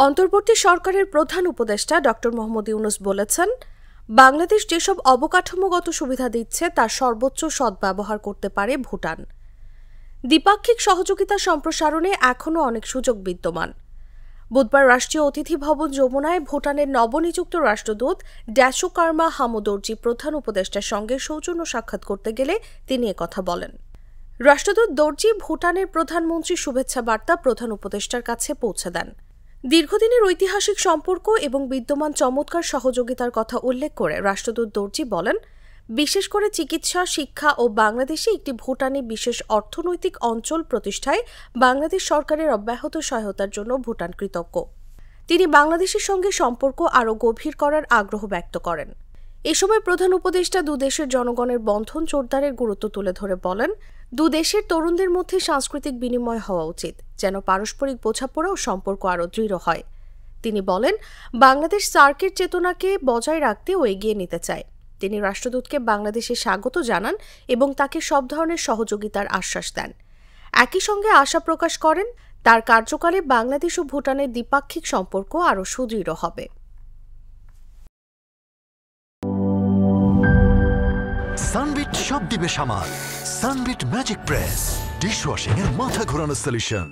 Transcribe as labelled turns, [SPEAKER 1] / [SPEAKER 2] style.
[SPEAKER 1] অন্তর্বর্তী সরকারের প্রধান উপদেষ্টা ডক্টর মোহাম্মদ ইউনূস বলেছেন, বাংলাদেশ যেসব অবকাঠামোগত সুবিধা দিচ্ছে তার সর্বোচ্চ সদ্ব্যবহার করতে পারে ভুটান। দ্বিপাক্ষিক সহযোগিতা সম্প্রসারণে এখনও অনেক সুযোগ বিদ্যমান। বুধবার রাষ্ট্রীয় অতিথি ভবন যমুনায় ভুটানের নবনিযুক্ত রাষ্ট্রদূত ড্যাশোকার্মা হামোদর্জি প্রধান উপদেষ্টার সঙ্গে সৌজন্য সাক্ষাৎ করতে গেলে তিনি একথা বলেন। রাষ্ট্রদূত দর্জি ভুটানের প্রধানমন্ত্রীর শুভেচ্ছা বার্তা প্রধান উপদেষ্টার কাছে পৌঁছে দেন। দীর্ঘদিনের ঐতিহাসিক সম্পর্ক এবং বিদ্যমান চমৎকার সহযোগিতার কথা উল্লেখ করে রাষ্ট্রদূত দর্জি বলেন, বিশেষ করে চিকিৎসা, শিক্ষা ও বাংলাদেশে একটি ভুটানে বিশেষ অর্থনৈতিক অঞ্চল প্রতিষ্ঠায় বাংলাদেশ সরকারের অব্যাহত সহায়তার জন্য ভুটান কৃতজ্ঞ। তিনি বাংলাদেশের সঙ্গে সম্পর্ক আরও গভীর করার আগ্রহ ব্যক্ত করেন। এ সময় প্রধান উপদেষ্টা দুদেশের জনগণের বন্ধন জোরদারের গুরুত্ব তুলে ধরে বলেন, দুদেশের তরুণদের মধ্যে সাংস্কৃতিক বিনিময় হওয়া উচিত, যেন পারস্পরিক বোঝাপড়া ও সম্পর্ক আরও দৃঢ় হয়। তিনি বলেন, বাংলাদেশ সার্কের চেতনাকে বজায় রাখতে ও এগিয়ে নিতে চায়। তিনি রাষ্ট্রদূতকে বাংলাদেশে স্বাগত জানান এবং তাকে সব ধরনের সহযোগিতার আশ্বাস দেন। একই সঙ্গে আশা প্রকাশ করেন, তার কার্যকালে বাংলাদেশ ও ভুটানের দ্বিপাক্ষিক সম্পর্ক আরও সুদৃঢ় হবে।
[SPEAKER 2] সানবিট সব দিবে সামাল। সানবিট ম্যাজিক প্রেস ডিশওয়াশিং এর মাথা ঘোরানো সলিউশন।